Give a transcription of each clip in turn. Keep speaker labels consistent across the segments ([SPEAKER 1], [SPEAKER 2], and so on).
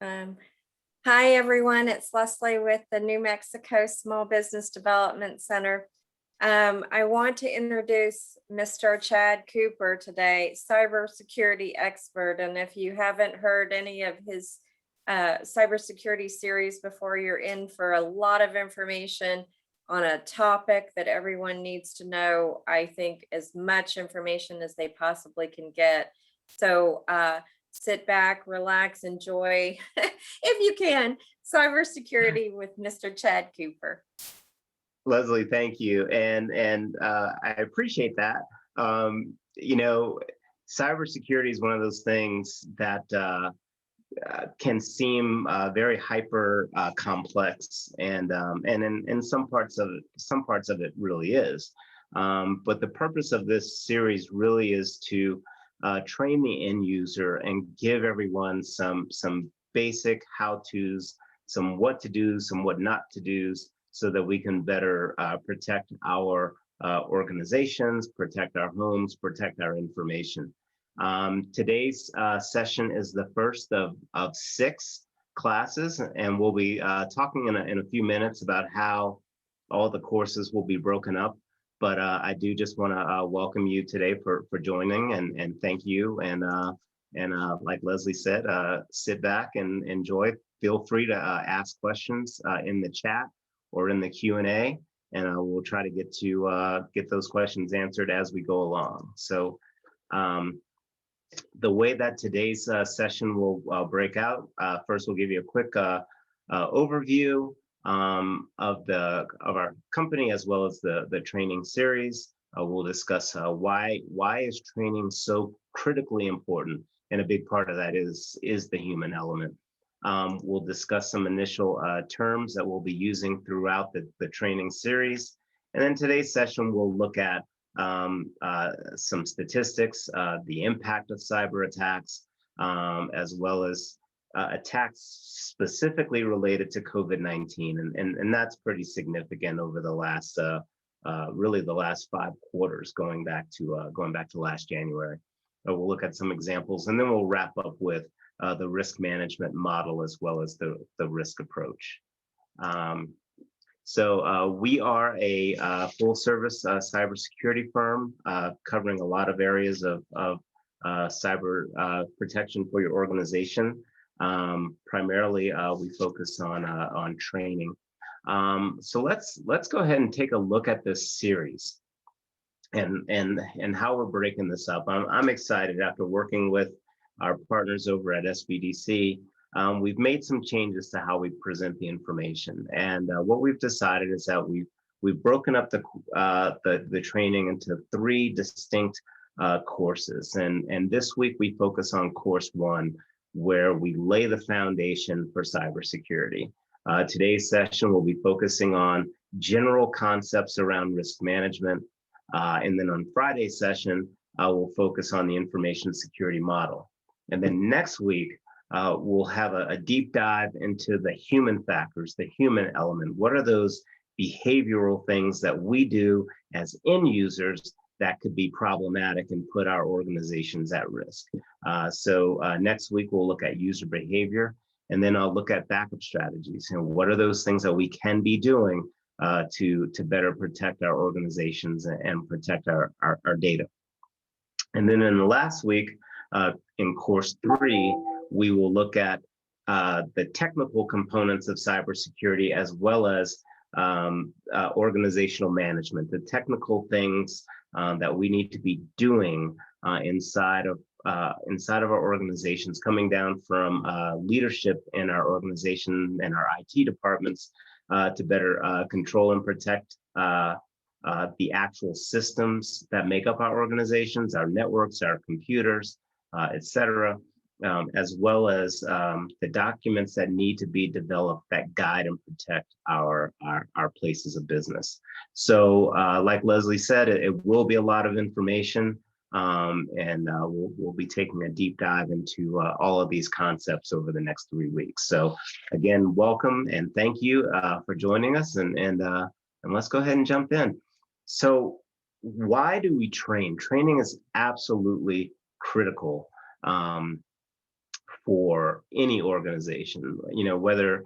[SPEAKER 1] Um, Hi, everyone. It's Leslie with the New Mexico Small Business Development Center. I want to introduce Mr. Chad Cooper today, cybersecurity expert. And if you haven't heard any of his cybersecurity series before, you're in for a lot of information on a topic that everyone needs to know. I think as much information as they possibly can get. So sit back, relax, enjoy, if you can, cybersecurity with Mr. Chad Cooper.
[SPEAKER 2] Leslie, thank you, and I appreciate that. Cybersecurity is one of those things that can seem very hyper complex, and in some parts of it really is. But the purpose of this series really is to train the end user and give everyone some basic how-tos, some what to do, some what not to do's, so that we can better protect our organizations, protect our homes, protect our information. Today's session is the first of 6 classes, and we'll be talking in a few minutes about how all the courses will be broken up. But I do just want to welcome you today for joining, and thank you. And like Leslie said, sit back and enjoy. Feel free to ask questions in the chat or in the Q&A, and we'll try to get those questions answered as we go along. So the way that today's session will break out, first we'll give you a quick overview of our company, as well as the training series. We'll discuss why is training so critically important, and a big part of that is the human element. We'll discuss some initial terms that we'll be using throughout the training series. And then today's session, we'll look at some statistics, the impact of cyber attacks, as well as attacks specifically related to COVID-19. And that's pretty significant over the last, really the last 5 quarters, going back to last January. We'll look at some examples, and then we'll wrap up with the risk management model, as well as the risk approach. So we are a full-service cybersecurity firm covering a lot of areas of cyber protection for your organization. Primarily, we focus on training. So let's go ahead and take a look at this series and how we're breaking this up. I'm excited after working with our partners over at SBDC. We've made some changes to how we present the information, and what we've decided is that we've broken up the training into 3 distinct courses, and this week we focus on course 1, where we lay the foundation for cybersecurity. Today's session will be focusing on general concepts around risk management, and then on Friday's session we'll focus on the information security model. And then next week, we'll have a deep dive into the human factors, the human element. What are those behavioral things that we do as end users that could be problematic and put our organizations at risk? So next week, we'll look at user behavior, and then I'll look at backup strategies. And what are those things that we can be doing to better protect our organizations and protect our data? And then in the last week, in course 3, we will look at the technical components of cybersecurity, as well as organizational management, the technical things that we need to be doing inside of our organizations, coming down from leadership in our organization and our IT departments to better control and protect the actual systems that make up our organizations, our networks, our computers, et cetera, as well as the documents that need to be developed that guide and protect our places of business. So like Leslie said, it will be a lot of information, and we'll be taking a deep dive into all of these concepts over the next 3 weeks. So again, welcome and thank you for joining us, and let's go ahead and jump in. So why do we train? Training is absolutely critical for any organization, whether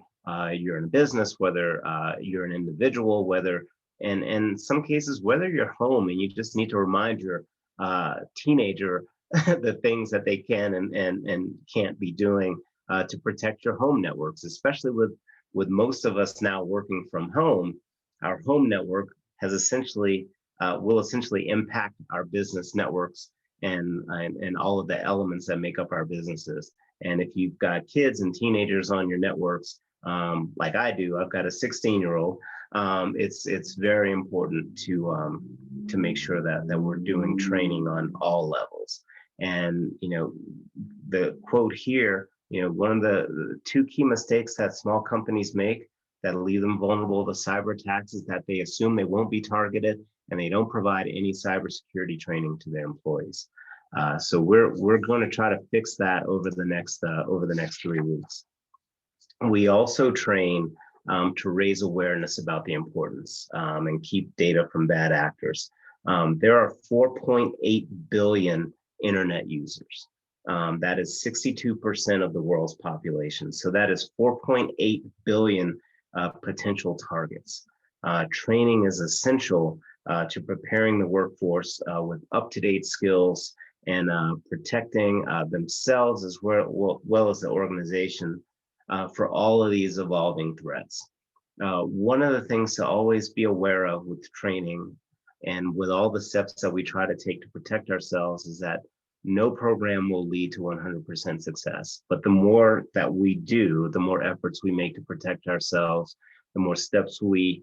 [SPEAKER 2] you're in a business, whether you're an individual, whether, and in some cases, whether you're home and you just need to remind your teenager the things that they can and can't be doing to protect your home networks, especially with most of us now working from home. Our home network has will essentially impact our business networks and all of the elements that make up our businesses. And if you've got kids and teenagers on your networks, like I do, I've got a 16-year-old. It's very important to make sure that we're doing training on all levels. And the quote here, one of the two key mistakes that small companies make that leave them vulnerable to cyber attacks is that they assume they won't be targeted and they don't provide any cybersecurity training to their employees. So we're going to try to fix that over the next 3 weeks. We also train to raise awareness about the importance and keep data from bad actors. There are 4.8 billion internet users. That is 62% of the world's population. So that is 4.8 billion potential targets. Training is essential to preparing the workforce with up-to-date skills and protecting themselves as well as the organization for all of these evolving threats. One of the things to always be aware of with training and with all the steps that we try to take to protect ourselves is that no program will lead to 100% success. But the more that we do, the more efforts we make to protect ourselves, the more steps we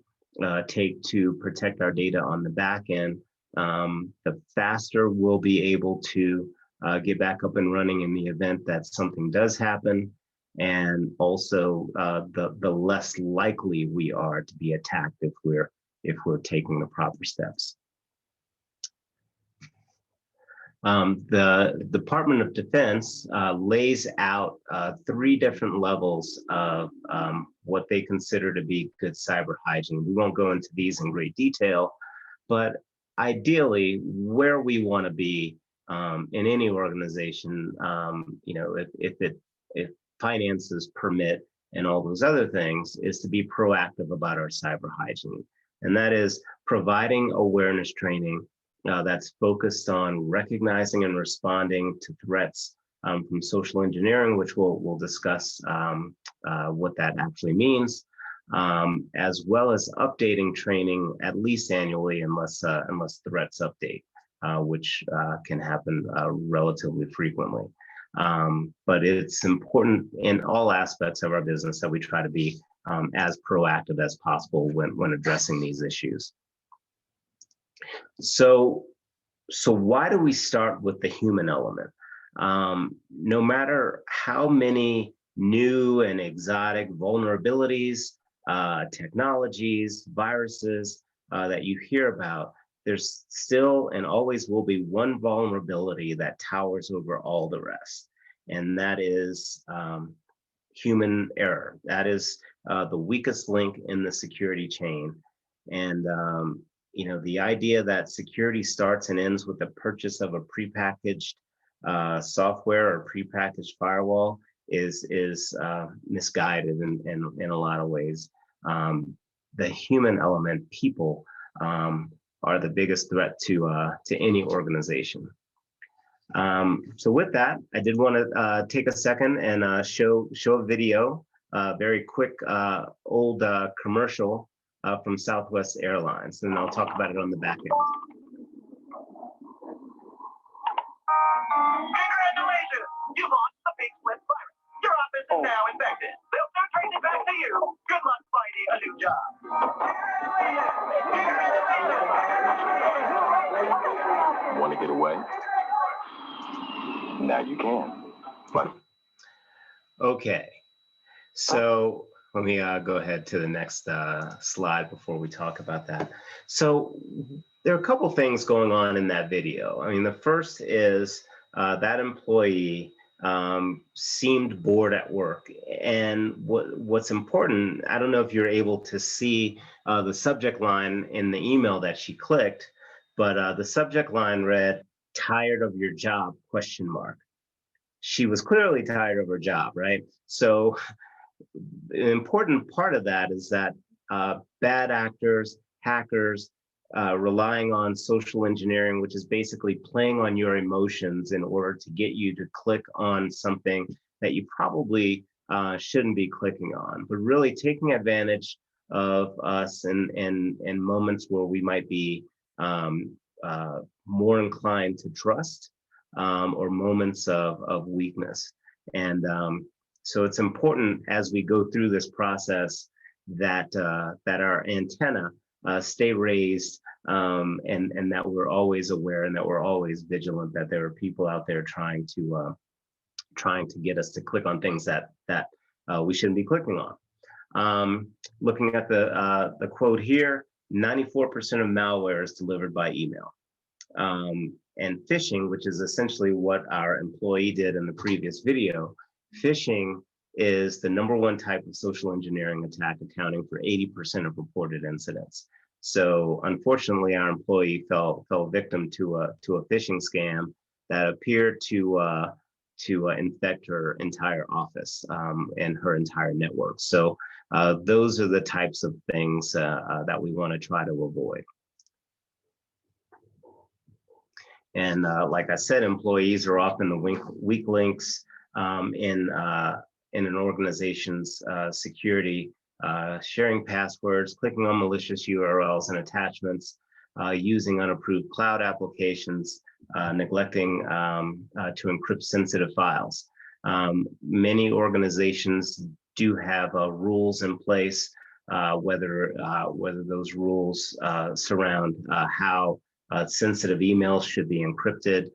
[SPEAKER 2] take to protect our data on the back end, the faster we'll be able to get back up and running in the event that something does happen. And also the less likely we are to be attacked if we're taking the proper steps. The Department of Defense lays out 3 different levels of what they consider to be good cyber hygiene. We won't go into these in great detail, but ideally, where we want to be in any organization, if finances permit and all those other things, is to be proactive about our cyber hygiene. And that is providing awareness training that's focused on recognizing and responding to threats from social engineering, which we'll discuss what that actually means, as well as updating training at least annually, unless threats update, which can happen relatively frequently. But it's important in all aspects of our business that we try to be as proactive as possible when addressing these issues. So why do we start with the human element? No matter how many new and exotic vulnerabilities, technologies, viruses that you hear about, there's still and always will be one vulnerability that towers over all the rest, and that is human error. That is the weakest link in the security chain. And the idea that security starts and ends with the purchase of a prepackaged software or prepackaged firewall is misguided in a lot of ways. The human element, people, are the biggest threat to any organization. So with that, I did want to take a second and show a video, very quick old commercial from Southwest Airlines, and I'll talk about it on the back end.
[SPEAKER 3] Congratulations! You launched the big swift virus. Your office is now infected. They'll start tracing it back to you. Good luck finding a new job.
[SPEAKER 4] Want to get away? Now you can. But
[SPEAKER 2] Okay, so let me go ahead to the next slide before we talk about that. So there are a couple things going on in that video. I mean, the first is that employee seemed bored at work. And what's important, I don't know if you're able to see the subject line in the email that she clicked, but the subject line read, "Tired of your job?" ? she was clearly tired of her job, right? So the important part of that is that bad actors, hackers, relying on social engineering, which is basically playing on your emotions in order to get you to click on something that you probably shouldn't be clicking on, but really taking advantage of us in moments where we might be more inclined to trust or moments of weakness. And so it's important as we go through this process that that our antenna stay raised, and that we're always aware and that we're always vigilant that there are people out there trying to get us to click on things that we shouldn't be clicking on. Looking at the quote here, 94% of malware is delivered by email. And phishing, which is essentially what our employee did in the previous video, phishing is the #1 type of social engineering attack, accounting for 80% of reported incidents. So unfortunately, our employee fell victim to a phishing scam that appeared to infect her entire office and her entire network. So those are the types of things that we want to try to avoid. And like I said, employees are often the weak links in an organization's security, sharing passwords, clicking on malicious URLs and attachments, using unapproved cloud applications, neglecting to encrypt sensitive files. Many organizations do have rules in place, whether those rules surround how sensitive emails should be encrypted.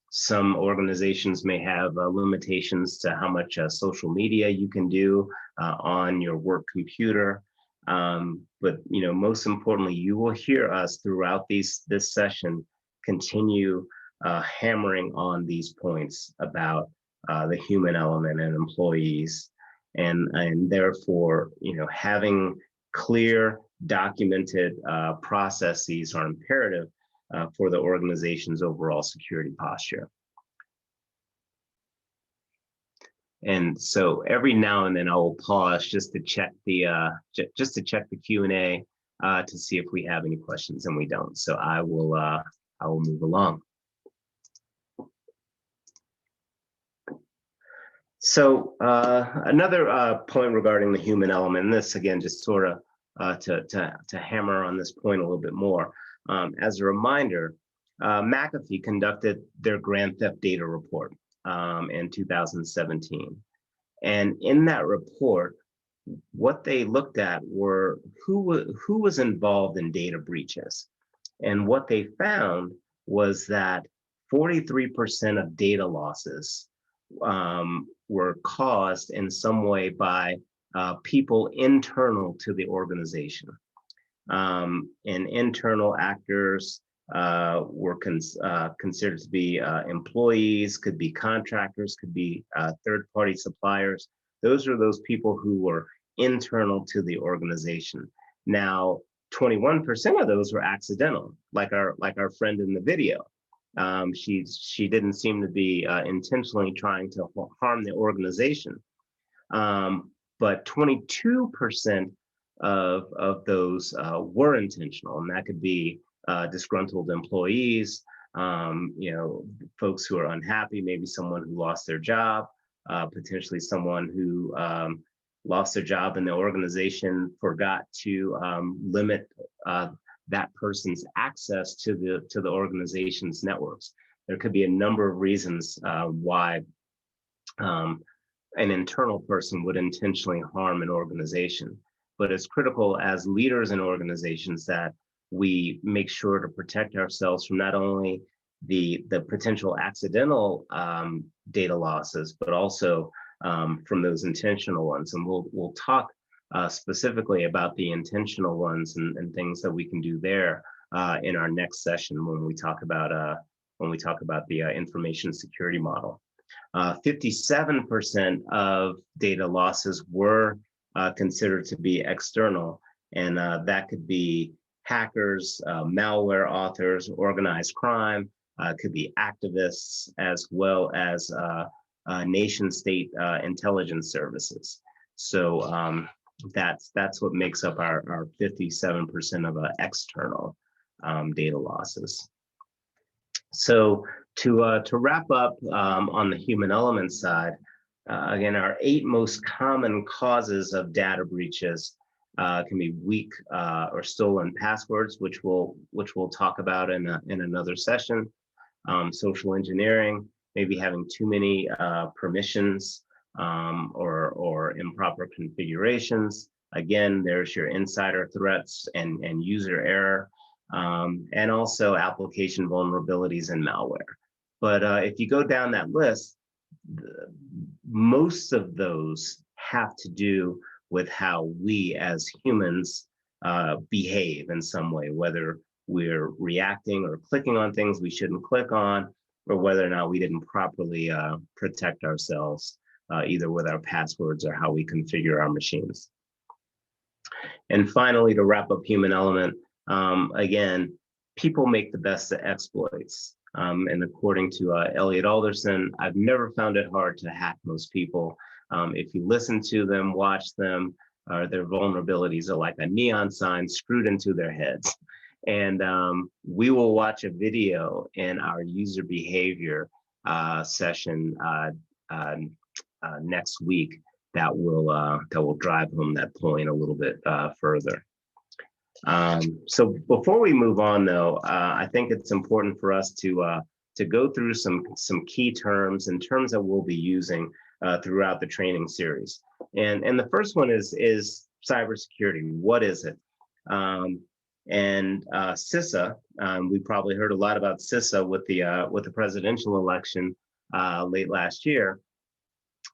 [SPEAKER 2] Some organizations may have limitations to how much social media you can do on your work computer. But most importantly, you will hear us throughout this session continue hammering on these points about the human element and employees, and therefore, having clear, documented processes are imperative for the organization's overall security posture. And so every now and then I will pause just to check the Q&A to see if we have any questions, and we don't. So I will move along. So another point regarding the human element, and this again just sort of to hammer on this point a little bit more. As a reminder, McAfee conducted their Grand Theft Data report in 2017. And in that report, what they looked at were who was involved in data breaches. And what they found was that 43% of data losses were caused in some way by people internal to the organization. And internal actors were considered to be employees, could be contractors, could be third-party suppliers. Those are those people who were internal to the organization. Now, 21% of those were accidental, like our friend in the video. She didn't seem to be intentionally trying to harm the organization. But 22% of those were intentional, and that could be disgruntled employees, folks who are unhappy, maybe someone who lost their job, potentially someone who lost their job and the organization forgot to limit that person's access to the organization's networks. There could be a number of reasons why an internal person would intentionally harm an organization. But it's critical as leaders in organizations that we make sure to protect ourselves from not only the potential accidental data losses, but also from those intentional ones. And we'll talk specifically about the intentional ones and things that we can do there in our next session when we talk about the information security model. 57% of data losses were considered to be external, and that could be hackers, malware authors, organized crime, could be activists, as well as nation state intelligence services. So that's what makes up our 57% of external data losses. So to wrap up on the human element side, again, our 8 most common causes of data breaches can be weak or stolen passwords, which we'll talk about in another session. Social engineering, maybe having too many permissions or improper configurations. Again, there's your insider threats and user error, and also application vulnerabilities and malware. But if you go down that list, most of those have to do with how we as humans behave in some way, whether we're reacting or clicking on things we shouldn't click on, or whether or not we didn't properly protect ourselves, either with our passwords or how we configure our machines. And finally, to wrap up human element, again, people make the best of exploits. And according to Elliot Alderson, I've never found it hard to hack most people. If you listen to them, watch them, their vulnerabilities are like a neon sign screwed into their heads. And we will watch a video in our user behavior session next week that will drive home that point a little bit further. So before we move on, though, I think it's important for us to go through some key terms and terms that we'll be using throughout the training series. And the first one is cybersecurity. What is it? And CISA, we probably heard a lot about CISA with the presidential election late last year.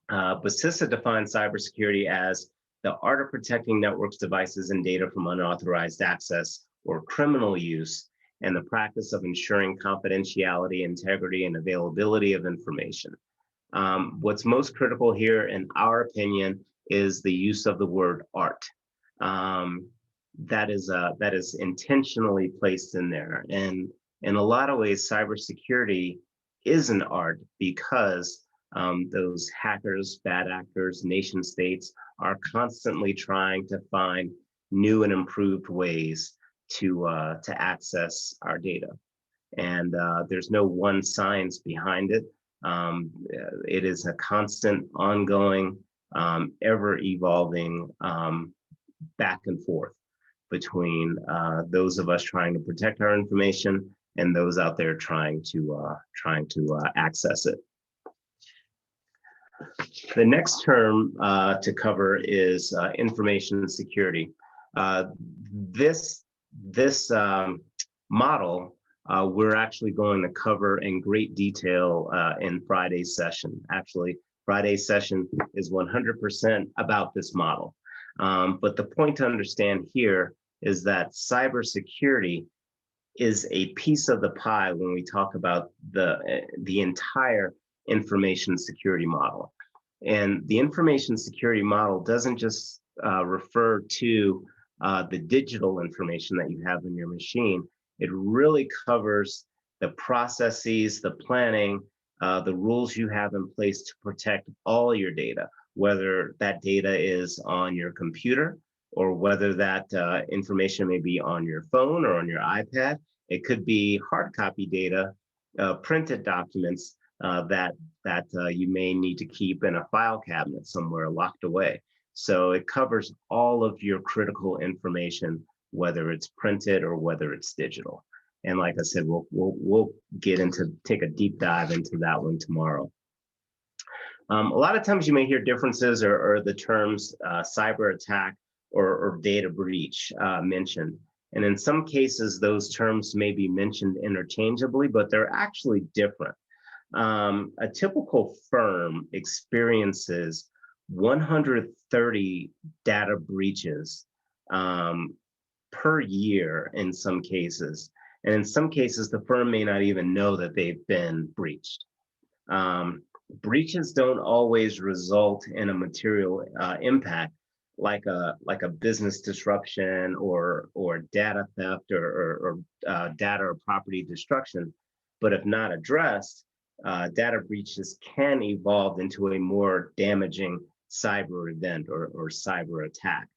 [SPEAKER 2] But CISA defines cybersecurity as the art of protecting networks, devices, and data from unauthorized access or criminal use, and the practice of ensuring confidentiality, integrity, and availability of information. What's most critical here, in our opinion, is the use of the word art. That is intentionally placed in there. And in a lot of ways, cybersecurity is an art because those hackers, bad actors, nation states are constantly trying to find new and improved ways to access our data. And there's no one science behind it. It is a constant, ongoing, ever-evolving back and forth between those of us trying to protect our information and those out there trying to access it. The next term to cover is information security. This model we're actually going to cover in great detail in Friday's session. Actually, Friday's session is 100% about this model. But the point to understand here is that cybersecurity is a piece of the pie when we talk about the entire information security model. And the information security model doesn't just refer to the digital information that you have in your machine. It really covers the processes, the planning, the rules you have in place to protect all your data, whether that data is on your computer or whether that information may be on your phone or on your iPad. It could be hard copy data, printed documents that you may need to keep in a file cabinet somewhere locked away. So it covers all of your critical information, whether it's printed or whether it's digital. And like I said, we'll take a deep dive into that one tomorrow. A lot of times you may hear differences or the terms cyber attack or data breach mentioned. And in some cases, those terms may be mentioned interchangeably, but they're actually different. A typical firm experiences 130 data breaches per year in some cases. And in some cases, the firm may not even know that they've been breached. Breaches don't always result in a material impact like a business disruption or data theft or data or property destruction. But if not addressed, data breaches can evolve into a more damaging cyber event or cyber attack.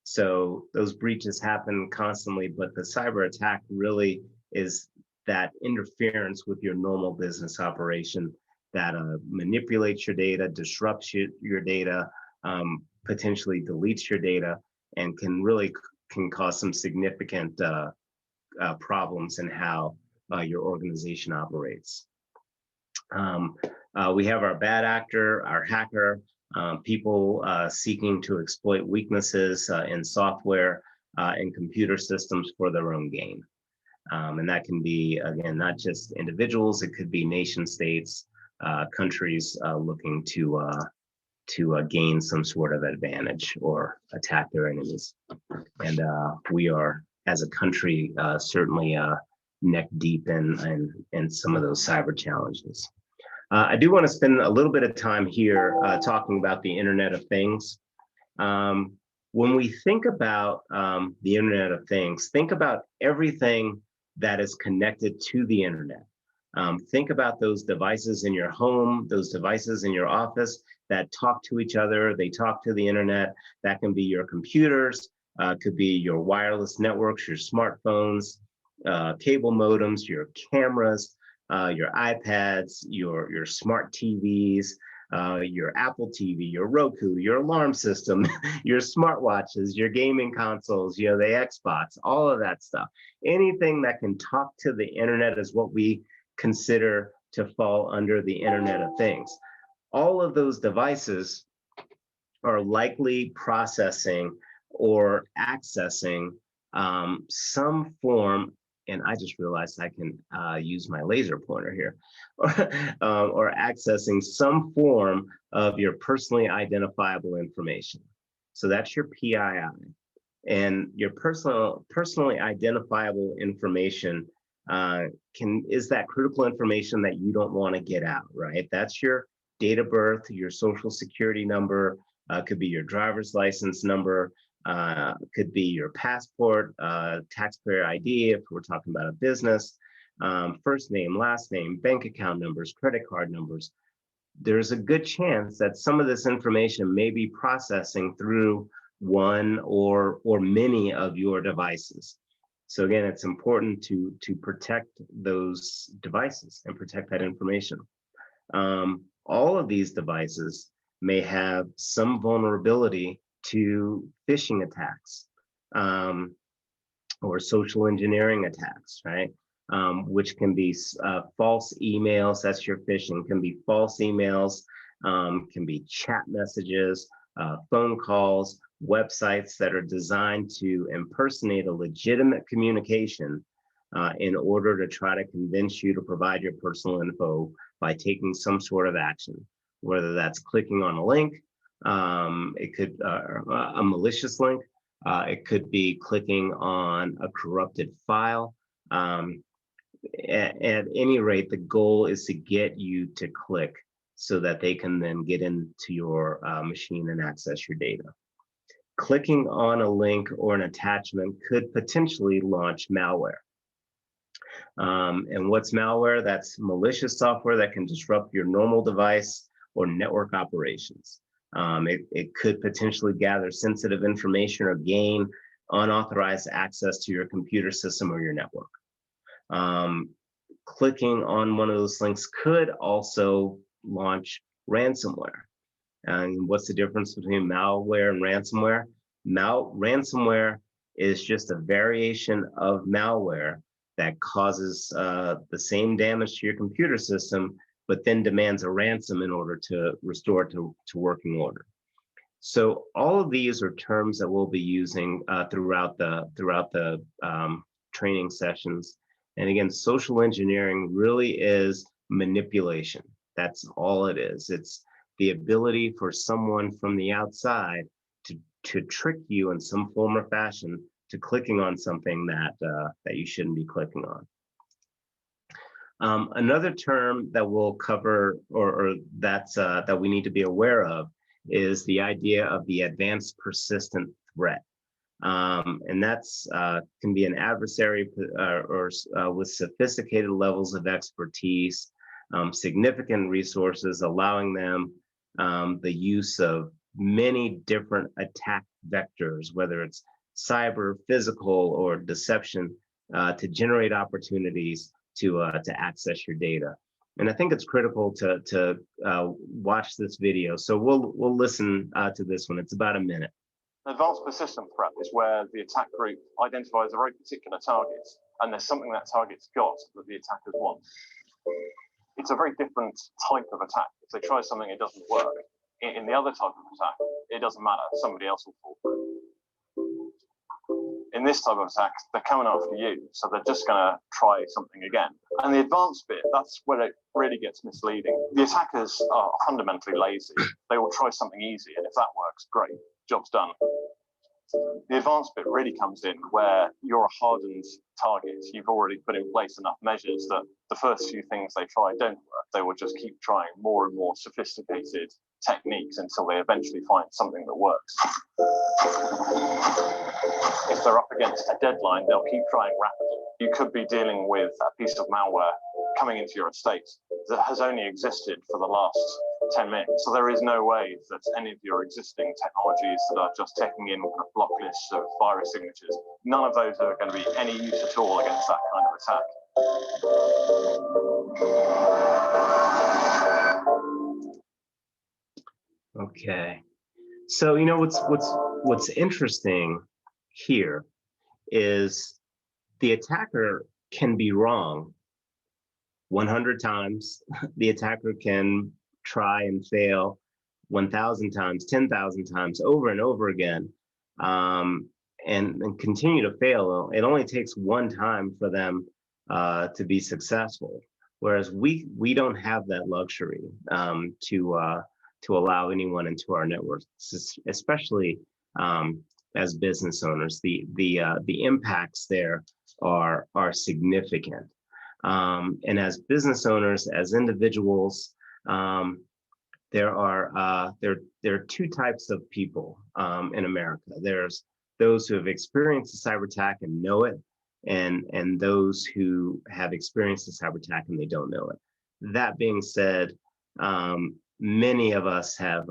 [SPEAKER 2] So those breaches happen constantly, but the cyber attack really is that interference with your normal business operation that manipulates your data, disrupts your data, potentially deletes your data, and can cause some significant problems in how your organization operates. We have our bad actor, our hacker, people seeking to exploit weaknesses in software and computer systems for their own gain. And that can be, again, not just individuals, it could be nation states, countries looking to gain some sort of advantage or attack their enemies. And we are, as a country, certainly neck deep in some of those cyber challenges. I do want to spend a little bit of time here talking about the Internet of Things. When we think about the Internet of Things, think about everything that is connected to the Internet. Think about those devices in your home, those devices in your office that talk to each other, they talk to the Internet. That can be your computers, could be your wireless networks, your smartphones, cable modems, your cameras, your iPads, your smart TVs, your Apple TV, your Roku, your alarm system, your smartwatches, your gaming consoles, the Xbox, all of that stuff. Anything that can talk to the Internet is what we consider to fall under the Internet of Things. All of those devices are likely processing or accessing some form, and I just realized I can use my laser pointer here, or accessing some form of your personally identifiable information. So that's your PII. And your personally identifiable information is that critical information that you don't want to get out, right? That's your date of birth, your social security number, could be your driver's license number, could be your passport, taxpayer ID if we're talking about a business, first name, last name, bank account numbers, credit card numbers. There's a good chance that some of this information may be processing through one or many of your devices. So again, it's important to protect those devices and protect that information. All of these devices may have some vulnerability to phishing attacks or social engineering attacks, right? Which can be false emails, that's your phishing, can be false emails, can be chat messages, phone calls, websites that are designed to impersonate a legitimate communication in order to try to convince you to provide your personal info by taking some sort of action, whether that's clicking on a link, it could a malicious link, it could be clicking on a corrupted file. At any rate, the goal is to get you to click so that they can then get into your machine and access your data. Clicking on a link or an attachment could potentially launch malware. And what's malware? That's malicious software that can disrupt your normal device or network operations. It could potentially gather sensitive information or gain unauthorized access to your computer system or your network. Clicking on one of those links could also launch ransomware. And what's the difference between malware and ransomware? Ransomware is just a variation of malware that causes the same damage to your computer system, but then demands a ransom in order to restore it to working order. So all of these are terms that we'll be using throughout the training sessions. And again, social engineering really is manipulation. That's all it is. It's the ability for someone from the outside to trick you in some form or fashion to clicking on something that you shouldn't be clicking on. Another term that we'll cover or that we need to be aware of is the idea of the advanced persistent threat. And that's can be an adversary or with sophisticated levels of expertise, significant resources, allowing them the use of many different attack vectors, whether it's cyber, physical, or deception, to generate opportunities to access your data. And I think it's critical to watch this video. So we'll listen to this one. It's about a minute.
[SPEAKER 5] An advanced persistent threat is where the attack group identifies a very particular target, and there's something that target's got that the attackers want. It's a very different type of attack. If they try something, it doesn't work. In the other type of attack, it doesn't matter. Somebody else will fall through. In this type of attack, they're coming after you, so they're just going to try something again. And the advanced bit, that's where it really gets misleading. The attackers are fundamentally lazy. They will try something easy, and if that works, great, job's done. The advanced bit really comes in where you're a hardened target. You've already put in place enough measures that the first few things they try don't work. They will just keep trying more and more sophisticated techniques until they eventually find something that works. If they're up against a deadline, they'll keep trying rapidly. You could be dealing with a piece of malware coming into your estate that has only existed for the last 10 minutes. So there is no way that any of your existing technologies that are just taking in a block list of virus signatures, none of those are going to be any use at all against that kind of attack.
[SPEAKER 2] Okay, so you know what's interesting here is the attacker can be wrong 100 times. The attacker can try and fail 1,000 times, 10,000 times, over and over again, and continue to fail. It only takes one time for them to be successful, whereas we don't have that luxury to allow anyone into our network, especially as business owners. The impacts there are significant. And as business owners, as individuals, there are two types of people in America. There's those who have experienced a cyber attack and know it, and those who have experienced a cyber attack and they don't know it. That being said, many of us have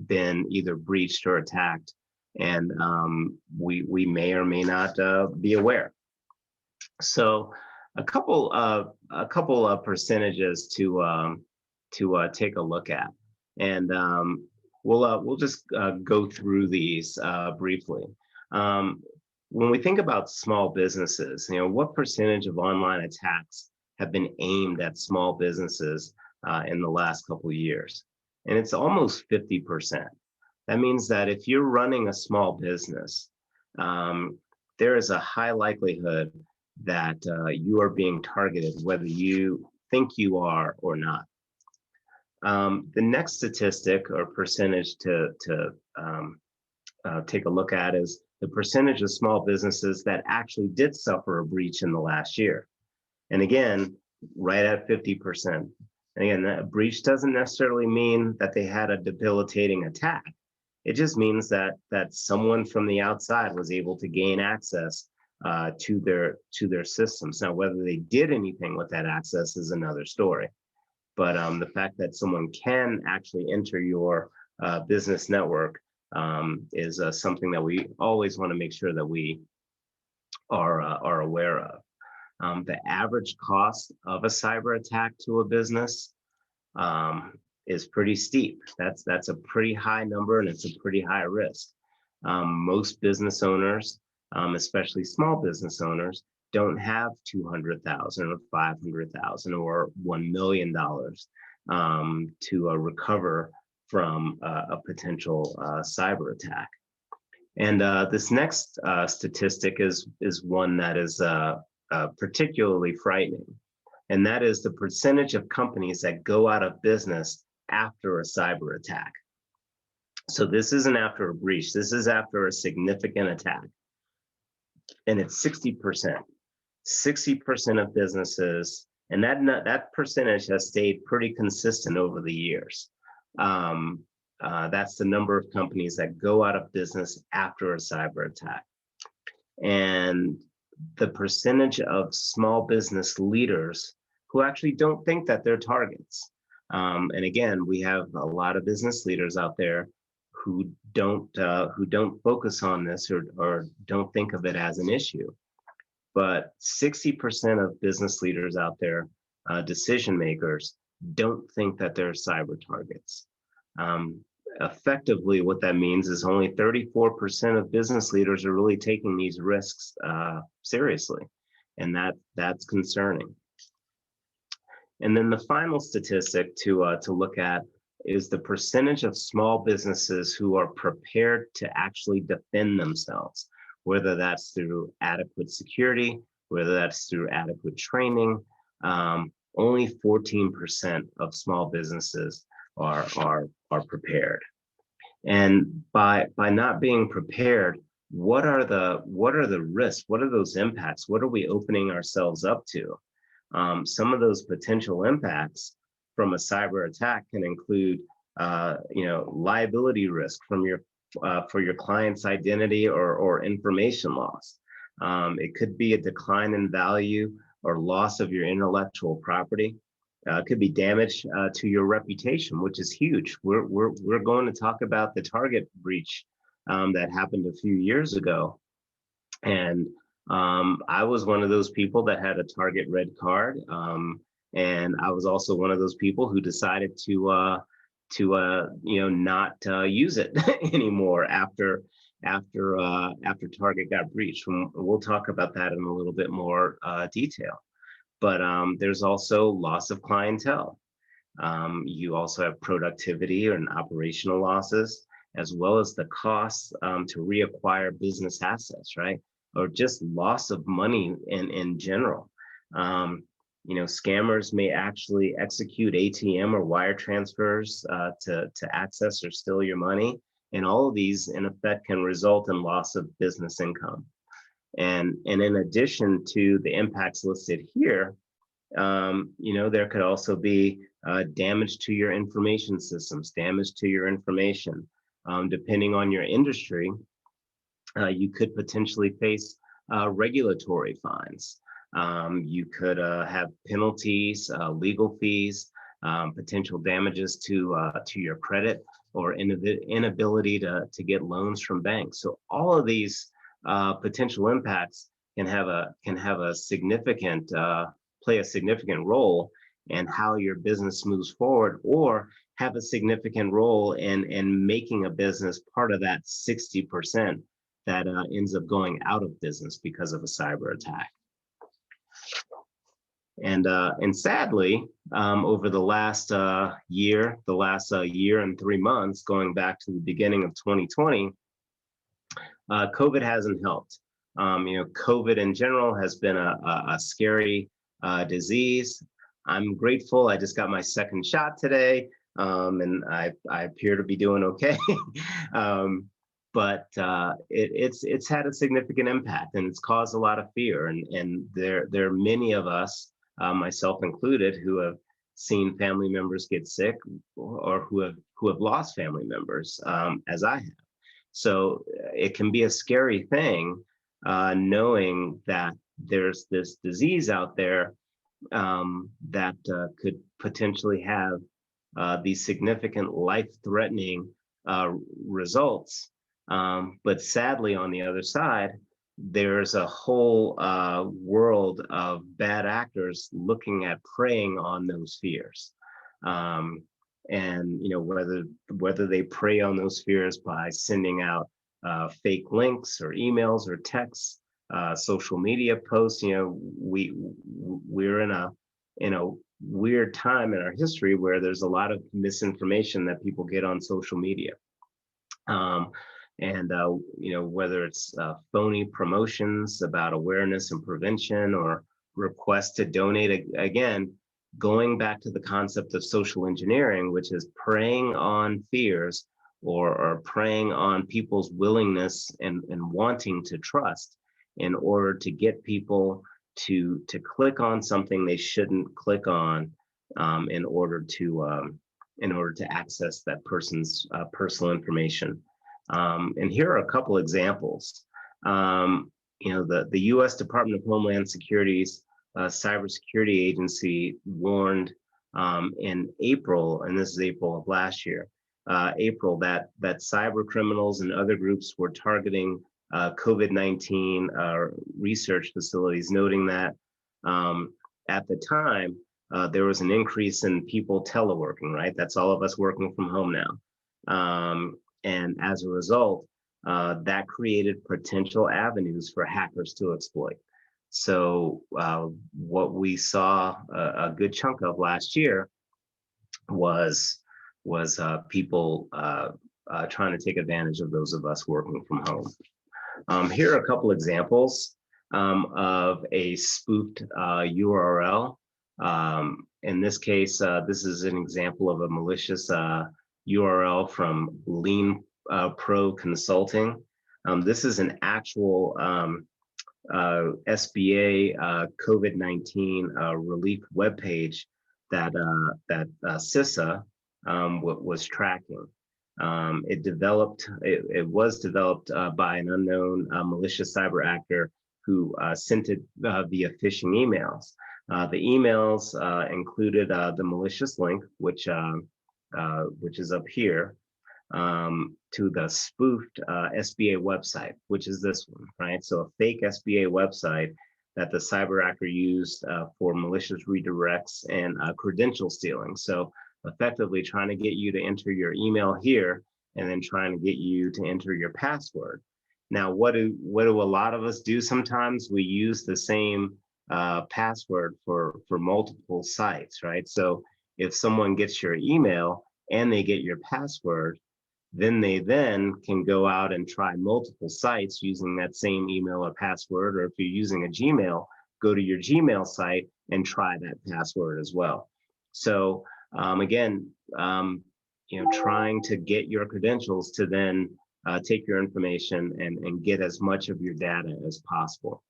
[SPEAKER 2] been either breached or attacked, and we may or may not be aware. So a couple of percentages to take a look at, and we'll just go through these briefly. When we think about small businesses, you know, what percentage of online attacks have been aimed at small businesses in the last couple of years? And it's almost 50%. That means that if you're running a small business, there is a high likelihood that you are being targeted, whether you think you are or not. The next statistic or percentage to take a look at is the percentage of small businesses that actually did suffer a breach in the last year. And again, right at 50%. And again, that breach doesn't necessarily mean that they had a debilitating attack. It just means that someone from the outside was able to gain access to their systems. Now, whether they did anything with that access is another story. But the fact that someone can actually enter your business network is something that we always want to make sure that we are aware of. The average cost of a cyber attack to a business is pretty steep. That's a pretty high number, and it's a pretty high risk. Most business owners, especially small business owners, don't have $200,000 or $500,000 or $1 million to recover from a potential cyber attack. And this next statistic is one that is particularly frightening, and that is the percentage of companies that go out of business after a cyber attack. So this isn't after a breach, this is after a significant attack. And it's 60%. 60% of businesses, and that percentage has stayed pretty consistent over the years. That's the number of companies that go out of business after a cyber attack. And the percentage of small business leaders who actually don't think that they're targets. And again, we have a lot of business leaders out there who don't focus on this or don't think of it as an issue. But 60% of business leaders out there, decision makers, don't think that they're cyber targets. Effectively, what that means is only 34% of business leaders are really taking these risks seriously, and that's concerning. And then the final statistic to look at is the percentage of small businesses who are prepared to actually defend themselves, whether that's through adequate security, whether that's through adequate training. Only 14% of small businesses are prepared. And by not being prepared, what are the risks? What are those impacts? What are we opening ourselves up to? Some of those potential impacts from a cyber attack can include, liability risk from for your client's identity or information loss. It could be a decline in value or loss of your intellectual property. It could be damage to your reputation, which is huge. We're going to talk about the Target breach that happened a few years ago, and I was one of those people that had a Target red card, and I was also one of those people who decided to not use it anymore after Target got breached. We'll talk about that in a little bit more detail. But there's also loss of clientele. You also have productivity and operational losses, as well as the costs to reacquire business assets, right? Or just loss of money in general. Scammers may actually execute ATM or wire transfers to access or steal your money. And all of these, in effect, can result in loss of business income. And in addition to the impacts listed here, there could also be damage to your information systems, damage to your information. Depending on your industry, you could potentially face regulatory fines. You could have penalties, legal fees, potential damages to your credit or inability to get loans from banks. So all of these potential impacts can have a significant play a significant role in how your business moves forward, or have a significant role in making a business part of that 60% that ends up going out of business because of a cyber attack. And sadly, over the last year and 3 months, going back to the beginning of 2020, COVID hasn't helped. COVID in general has been a scary disease. I'm grateful. I just got my second shot today, and I appear to be doing okay. But it's had a significant impact, and it's caused a lot of fear. And there are many of us, myself included, who have seen family members get sick, or who have lost family members, as I have. So it can be a scary thing, knowing that there's this disease out there that could potentially have these significant life-threatening results. But sadly, on the other side, there's a whole world of bad actors looking at preying on those fears. And whether they prey on those fears by sending out fake links or emails or texts, social media posts. We're in a weird time in our history where there's a lot of misinformation that people get on social media. Whether it's phony promotions about awareness and prevention, or requests to donate, again, going back to the concept of social engineering, which is preying on fears or preying on people's willingness and wanting to trust in order to get people to click on something they shouldn't click on, in order to in order to access that person's personal information. And here are a couple examples. The U.S. Department of Homeland Security's Cybersecurity Agency warned in April, and this is April of last year, April, that cyber criminals and other groups were targeting COVID-19 research facilities, noting that at the time, there was an increase in people teleworking, right? That's all of us working from home now. And as a result, that created potential avenues for hackers to exploit. So what we saw a good chunk of last year was people trying to take advantage of those of us working from home. Here are a couple examples of a spoofed URL. In this case, this is an example of a malicious URL from Lean Pro Consulting. This is an actual SBA COVID-19 relief webpage that CISA was tracking. It was developed by an unknown malicious cyber actor who sent it via phishing emails. The emails included the malicious link, which is up here, to the spoofed SBA website, which is this one, right? So a fake SBA website that the cyber actor used for malicious redirects and credential stealing. So effectively trying to get you to enter your email here and then trying to get you to enter your password. Now, what do a lot of us do sometimes? We use the same password for multiple sites, right? So if someone gets your email and they get your password, then they can go out and try multiple sites using that same email or password. Or if you're using a Gmail, go to your Gmail site and try that password as well. So again, trying to get your credentials to then take your information and get as much of your data as possible.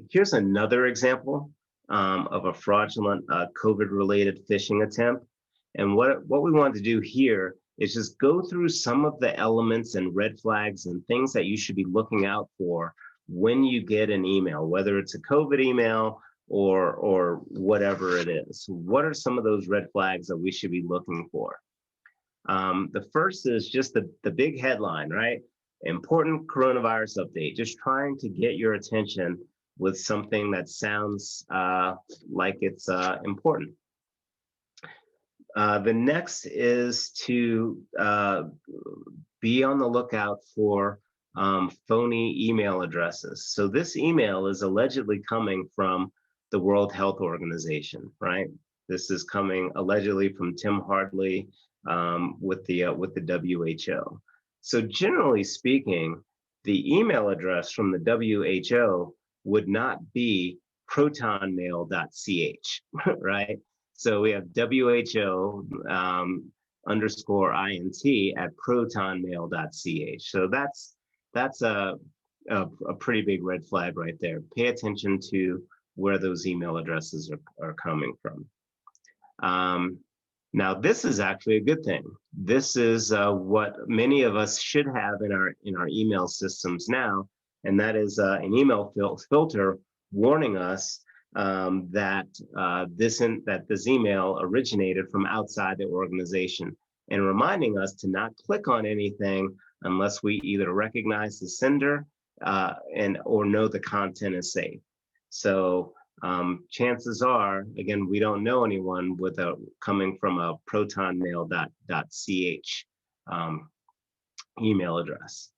[SPEAKER 2] Here's another example of a fraudulent COVID-related phishing attempt. And what we want to do here is just go through some of the elements and red flags and things that you should be looking out for when you get an email, whether it's a COVID email or whatever it is. What are some of those red flags that we should be looking for? The first is just the big headline, right? Important coronavirus update, just trying to get your attention with something that sounds like it's important. The next is to be on the lookout for phony email addresses. So this email is allegedly coming from the World Health Organization, right? This is coming allegedly from Tim Hardley with the WHO. So generally speaking, the email address from the WHO would not be protonmail.ch, right? So we have WHO _INT at protonmail.ch. So that's a pretty big red flag right there. Pay attention to where those email addresses are coming from. Now, this is actually a good thing. This is what many of us should have in our email systems now, and that is an email filter warning us that this email originated from outside the organization, and reminding us to not click on anything unless we either recognize the sender or know the content is safe. So chances are, again, we don't know anyone coming from a protonmail.ch email address.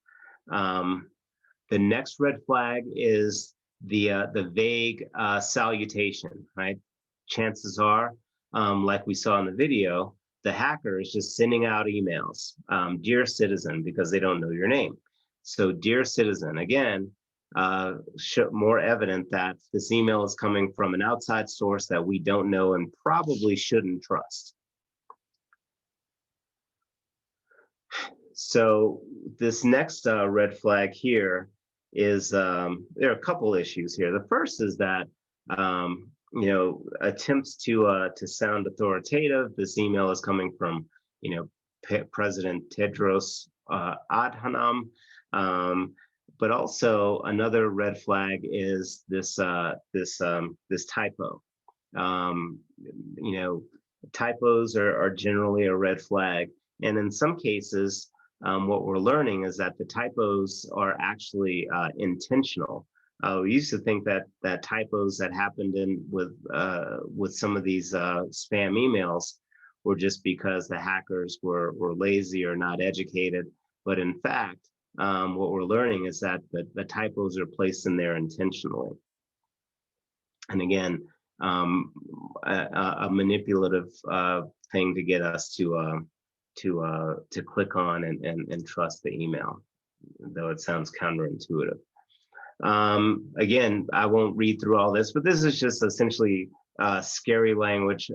[SPEAKER 2] The next red flag is the vague salutation, right? Chances are, like we saw in the video, the hacker is just sending out emails, dear citizen, because they don't know your name. So dear citizen, again, more evident that this email is coming from an outside source that we don't know and probably shouldn't trust. So this next red flag here is, there are a couple issues here. The first is that, attempts to sound authoritative. This email is coming from, President Tedros Adhanom. But also another red flag is this typo. Typos are generally a red flag, and in some cases, what we're learning is that the typos are actually intentional. We used to think that typos that happened with some of these spam emails were just because the hackers were lazy or not educated, but in fact, what we're learning is that the typos are placed in there intentionally. And again, a manipulative thing to get us to click on and trust the email, though it sounds counterintuitive. Again, I won't read through all this, but this is just essentially scary language,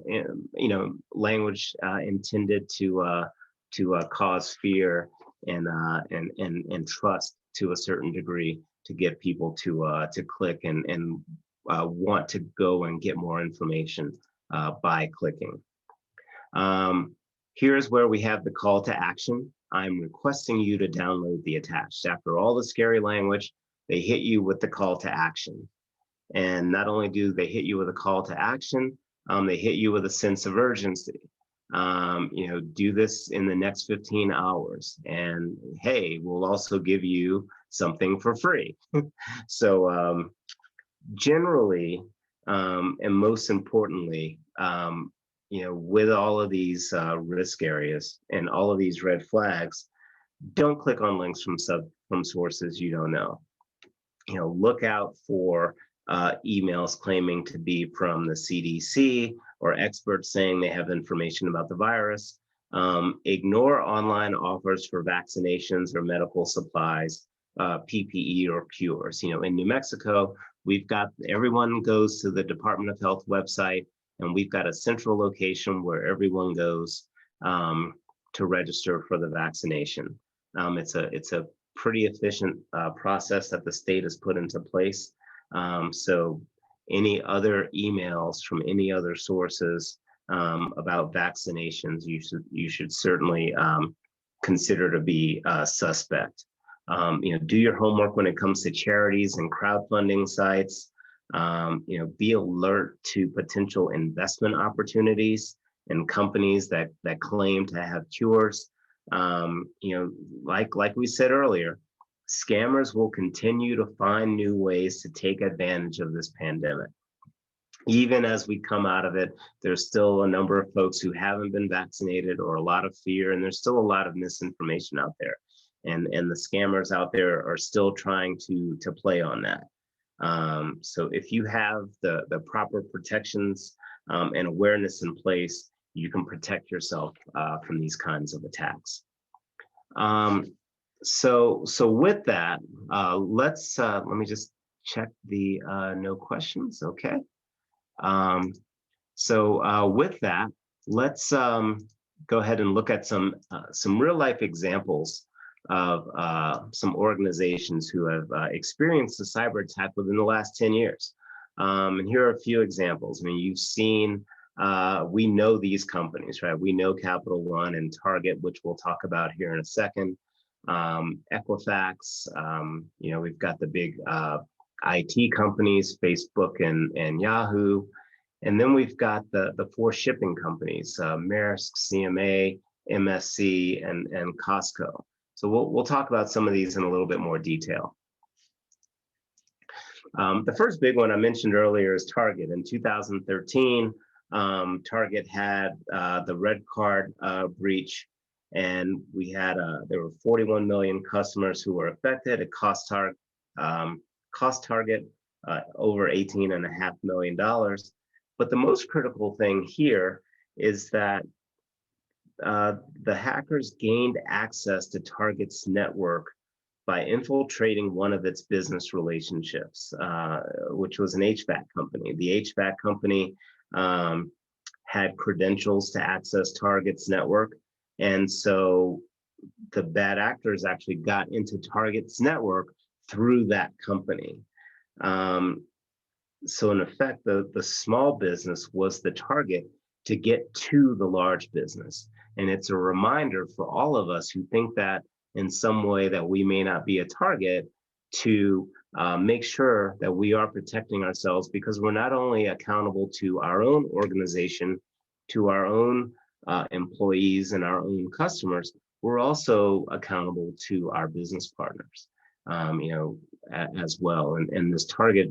[SPEAKER 2] language intended to cause fear and trust to a certain degree to get people to click and want to go and get more information by clicking. Here's where we have the call to action. I'm requesting you to download the attached. After all the scary language, they hit you with the call to action. And not only do they hit you with a call to action, they hit you with a sense of urgency. Do this in the next 15 hours. And hey, we'll also give you something for free. So generally, and most importantly, with all of these risk areas and all of these red flags, don't click on links from sources you don't know. Look out for emails claiming to be from the CDC or experts saying they have information about the virus. Ignore online offers for vaccinations or medical supplies, PPE or cures. In New Mexico, everyone goes to the Department of Health website, and we've got a central location where everyone goes to register for the vaccination. It's a pretty efficient process that the state has put into place. So any other emails from any other sources about vaccinations, you should certainly consider to be suspect. Do your homework when it comes to charities and crowdfunding sites. Be alert to potential investment opportunities and companies that claim to have cures. Like we said earlier, scammers will continue to find new ways to take advantage of this pandemic. Even as we come out of it, there's still a number of folks who haven't been vaccinated, or a lot of fear, and there's still a lot of misinformation out there. And the scammers out there are still trying to play on that. So if you have the proper protections and awareness in place, you can protect yourself from these kinds of attacks. So with that, let me just check the no questions. Okay. With that, let's go ahead and look at some real life examples of some organizations who have experienced a cyber attack within the last 10 years. And here are a few examples. I mean, you've seen, we know these companies, right? We know Capital One and Target, which we'll talk about here in a second. Equifax, we've got the big IT companies, Facebook and Yahoo. And then we've got the four shipping companies, Maersk, CMA, MSC, and Costco. So we'll talk about some of these in a little bit more detail. The first big one I mentioned earlier is Target. In 2013, Target had the red card breach, and there were 41 million customers who were affected. It cost Target over $18.5 million. But the most critical thing here is that the hackers gained access to Target's network by infiltrating one of its business relationships, which was an HVAC company. The HVAC company had credentials to access Target's network. And so the bad actors actually got into Target's network through that company. So in effect, the small business was the target to get to the large business. And it's a reminder for all of us who think that in some way that we may not be a target to make sure that we are protecting ourselves, because we're not only accountable to our own organization, to our own employees and our own customers, we're also accountable to our business partners, as well. And this target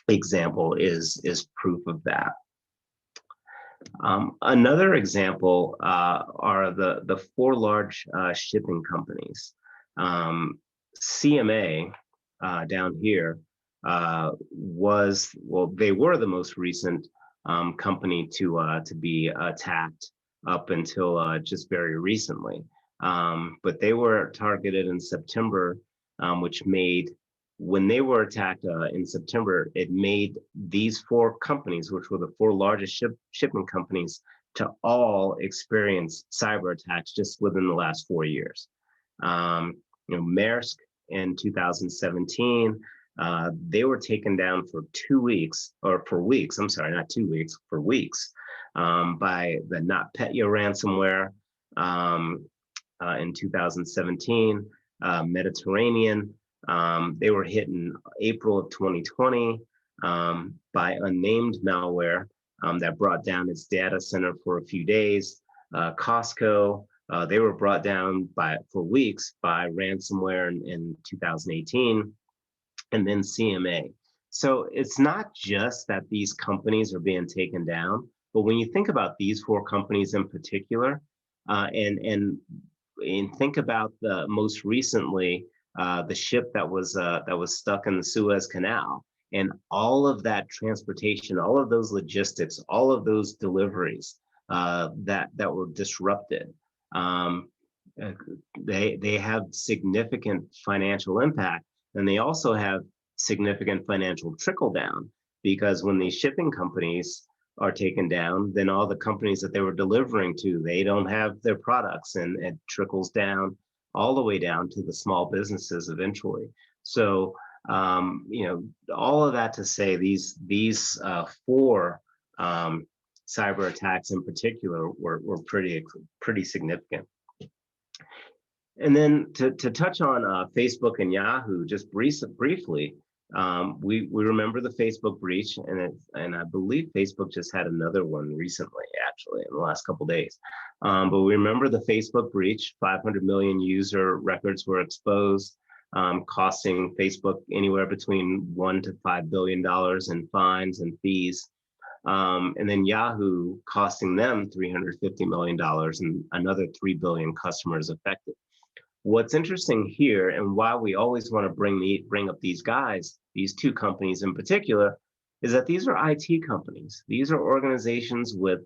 [SPEAKER 2] example is proof of that. Another example are the four large shipping companies. CMA down here they were the most recent company to be attacked up until just very recently. But they were targeted in September, which made, when they were attacked in September, it made these four companies, which were the four largest shipping companies, to all experience cyber attacks just within the last 4 years. Maersk in 2017, they were taken down for 2 weeks, or for weeks, I'm sorry, not 2 weeks, for weeks, by the NotPetya ransomware in 2017. Mediterranean, they were hit in April of 2020 by unnamed malware that brought down its data center for a few days. Costco, they were brought down for weeks by ransomware in 2018, and then CMA. So it's not just that these companies are being taken down, but when you think about these four companies in particular, and think about the most recently, the ship that was stuck in the Suez Canal, and all of that transportation, all of those logistics, all of those deliveries that were disrupted. They have significant financial impact, and they also have significant financial trickle down, because when these shipping companies are taken down, then all the companies that they were delivering to, they don't have their products, and it trickles down all the way down to the small businesses eventually. So, all of that to say, these four cyber attacks in particular were pretty significant. And then to touch on Facebook and Yahoo just briefly, we remember the Facebook breach, and I believe Facebook just had another one recently, actually, in the last couple of days. But we remember the Facebook breach. 500 million user records were exposed, costing Facebook anywhere between $1 to $5 billion in fines and fees. And then Yahoo costing them $350 million and another 3 billion customers affected. What's interesting here, and why we always want to bring up these guys, these two companies in particular, is that these are IT companies. These are organizations with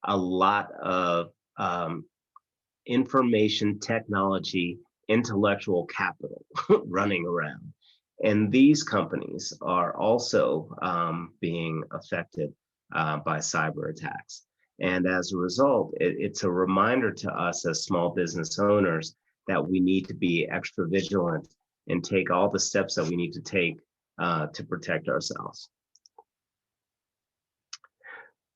[SPEAKER 2] a lot of information technology, intellectual capital running around. And these companies are also being affected by cyber attacks. And as a result, it's a reminder to us as small business owners that we need to be extra vigilant and take all the steps that we need to take to protect ourselves.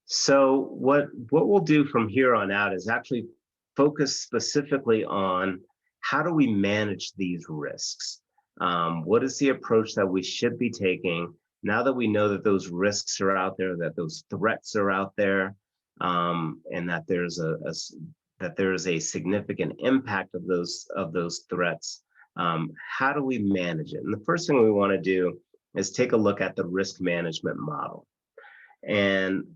[SPEAKER 2] So what we'll do from here on out is actually focus specifically on how do we manage these risks? What is the approach that we should be taking now that we know that those risks are out there, that those threats are out there, and that there's a significant impact of those threats? How do we manage it? And the first thing we want to do is take a look at the risk management model. And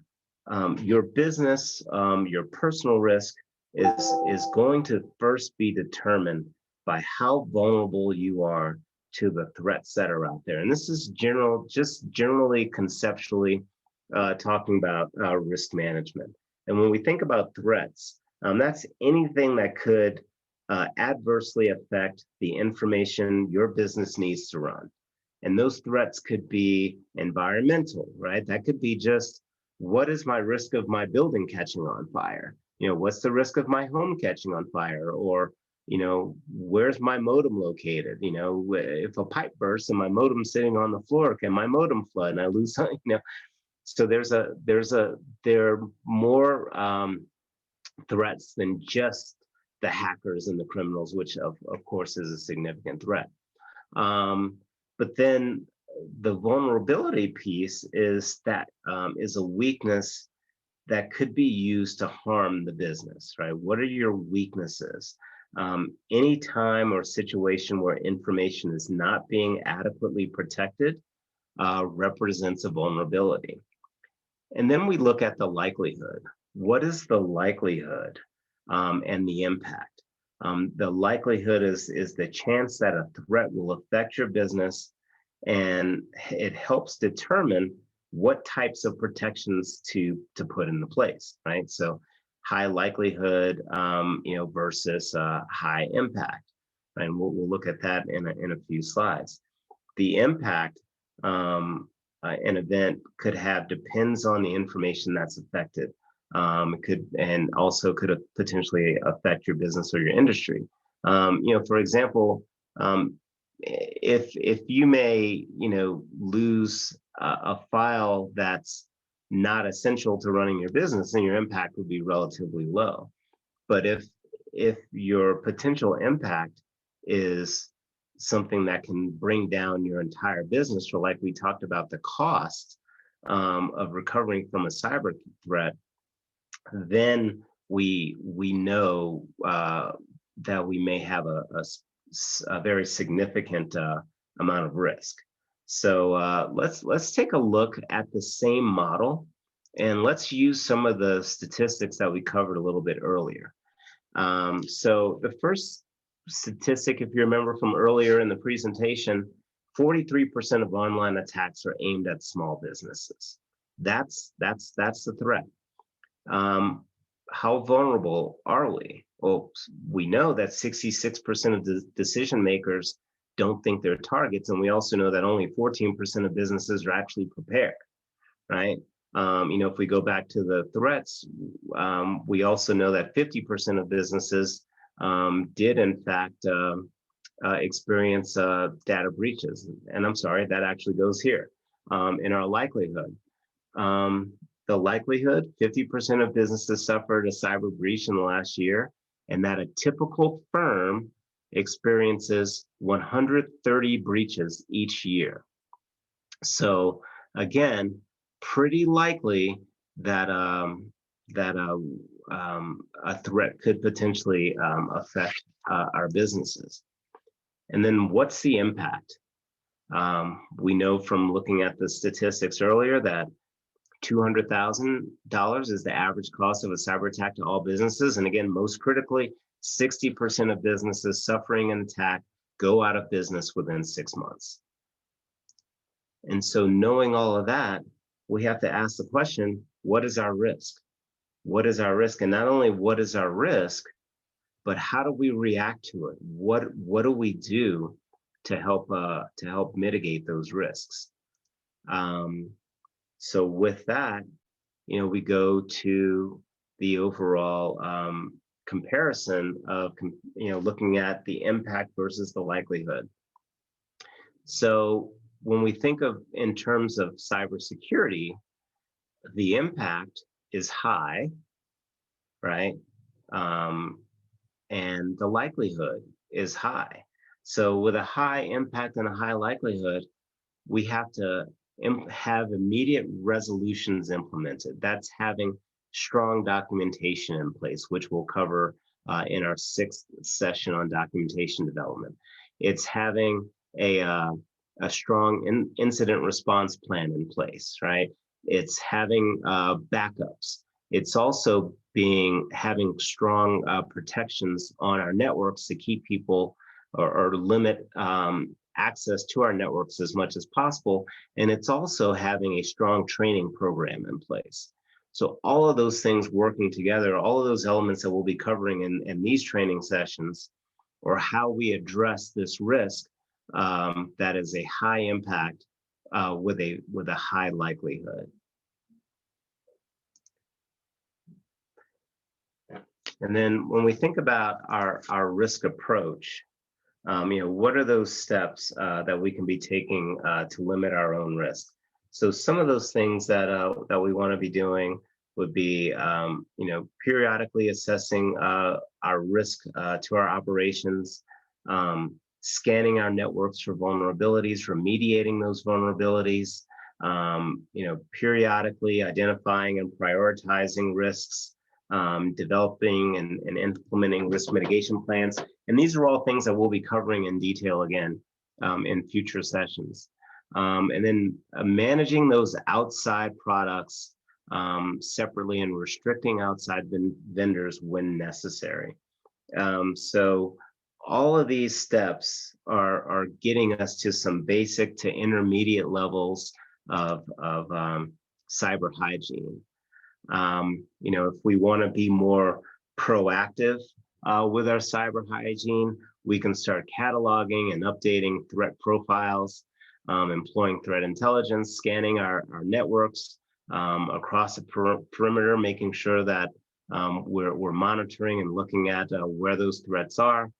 [SPEAKER 2] your business, your personal risk is going to first be determined by how vulnerable you are to the threats that are out there. And this is generally conceptually talking about risk management. And when we think about threats, that's anything that could adversely affect the information your business needs to run. And those threats could be environmental, right? That could be just, what is my risk of my building catching on fire? What's the risk of my home catching on fire? Or where's my modem located? If a pipe bursts and my modem's sitting on the floor, can my modem flood and I lose something? So there are more threats than just the hackers and the criminals, which of course is a significant threat. But then the vulnerability piece is that is a weakness that could be used to harm the business, right? What are your weaknesses? Any time or situation where information is not being adequately protected represents a vulnerability. And then we look at the likelihood. What is the likelihood and the impact? The likelihood is the chance that a threat will affect your business, and it helps determine what types of protections to put into place, right? So high likelihood, versus high impact, and we'll look at that in a few slides. The impact an event could have depends on the information that's affected. It could and also could potentially affect your business or your industry. For example, if you may lose a file that's not essential to running your business, then your impact would be relatively low. But if your potential impact is something that can bring down your entire business, or like we talked about, the cost of recovering from a cyber threat, then we know that we may have a very significant amount of risk. So let's take a look at the same model, and let's use some of the statistics that we covered a little bit earlier. So the first statistic, if you remember from earlier in the presentation, 43% of online attacks are aimed at small businesses. That's the threat. How vulnerable are we? Well, we know that 66% of the decision makers don't think they're targets, and we also know that only 14% of businesses are actually prepared, right? If we go back to the threats, we also know that 50% of businesses did in fact experience data breaches. And I'm sorry, that actually goes here in our likelihood. The likelihood, 50% of businesses suffered a cyber breach in the last year, and that a typical firm experiences 130 breaches each year. So again, pretty likely that a threat could potentially affect our businesses. And then what's the impact? We know from looking at the statistics earlier that $200,000 is the average cost of a cyber attack to all businesses. And again, most critically, 60% of businesses suffering an attack go out of business within 6 months. And so knowing all of that, we have to ask the question, what is our risk? What is our risk? And not only what is our risk, but how do we react to it? What do we do to help mitigate those risks? So with that, we go to the overall comparison of looking at the impact versus the likelihood. So when we think of in terms of cybersecurity, the impact is high, right? And the likelihood is high. So with a high impact and a high likelihood, we have to have immediate resolutions implemented. That's having strong documentation in place, which we'll cover in our 6th session on documentation development. It's having a strong incident response plan in place, right? It's having backups. It's also having strong protections on our networks to keep people or limit access to our networks as much as possible. And it's also having a strong training program in place. So all of those things working together, all of those elements that we'll be covering in these training sessions, or how we address this risk that is a high impact with a high likelihood. And then when we think about our risk approach, what are those steps that we can be taking to limit our own risk? So some of those things that we want to be doing would be, periodically assessing our risk to our operations, scanning our networks for vulnerabilities, remediating those vulnerabilities, periodically identifying and prioritizing risks, developing and implementing risk mitigation plans. And these are all things that we'll be covering in detail again in future sessions. And then managing those outside products separately and restricting outside vendors when necessary. So all of these steps are getting us to some basic to intermediate levels of cyber hygiene. If we want to be more proactive with our cyber hygiene, we can start cataloging and updating threat profiles, employing threat intelligence, scanning our networks across the perimeter, making sure that we're monitoring and looking at where those threats are,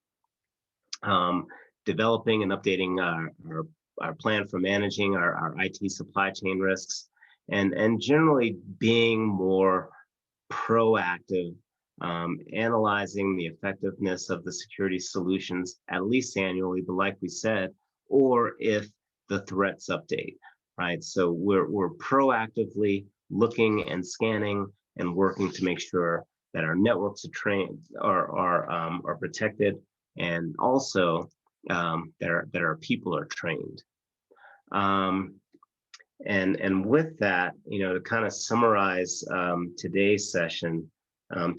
[SPEAKER 2] developing and updating our plan for managing our IT supply chain risks, and generally being more proactive, analyzing the effectiveness of the security solutions at least annually, but like we said, or if the threats update, right? So we're proactively looking and scanning and working to make sure that our networks are protected, and also that our people are trained. And with that, to kind of summarize today's session,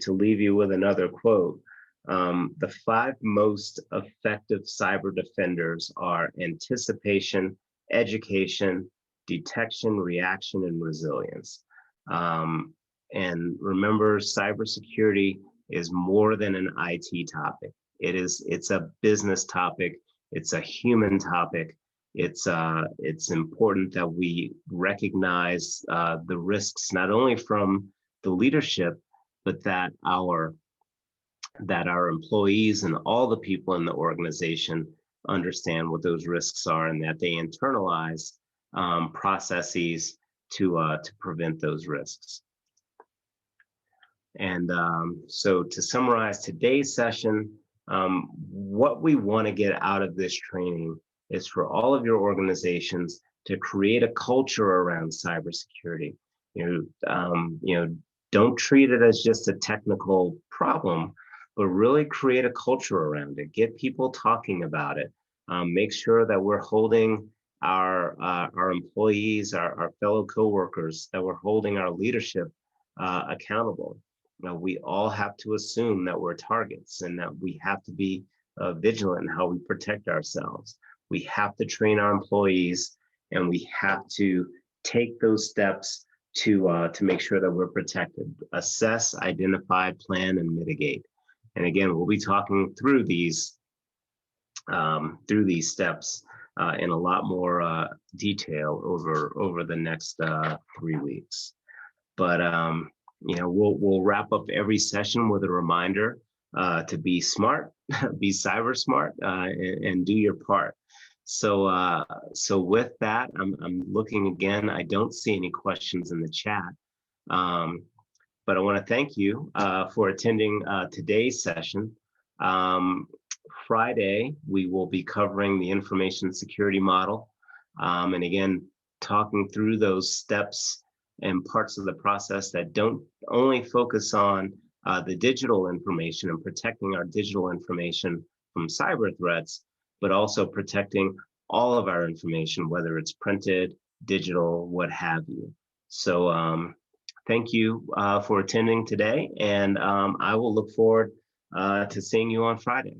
[SPEAKER 2] to leave you with another quote, the 5 most effective cyber defenders are anticipation, education, detection, reaction, and resilience. And remember, cybersecurity is more than an IT topic. It's a business topic. It's a human topic. It's important that we recognize the risks, not only from the leadership, but that our employees and all the people in the organization understand what those risks are, and that they internalize processes to prevent those risks. And so to summarize today's session, what we want to get out of this training is for all of your organizations to create a culture around cybersecurity. Don't treat it as just a technical problem, but really create a culture around it. Get people talking about it. Make sure that we're holding our employees, our fellow coworkers, that we're holding our leadership accountable. We all have to assume that we're targets, and that we have to be vigilant in how we protect ourselves. We have to train our employees, and we have to take those steps to make sure that we're protected. Assess, identify, plan, and mitigate. And again, we'll be talking through these steps in a lot more detail over the next 3 weeks. But we'll wrap up every session with a reminder to be smart, be cyber smart, and do your part. So with that, I'm looking again. I don't see any questions in the chat, but I want to thank you for attending today's session. Friday, we will be covering the information security model, and again, talking through those steps and parts of the process that don't only focus on the digital information and protecting our digital information from cyber threats, but also protecting all of our information, whether it's printed, digital, what have you. So thank you for attending today, and I will look forward to seeing you on Friday.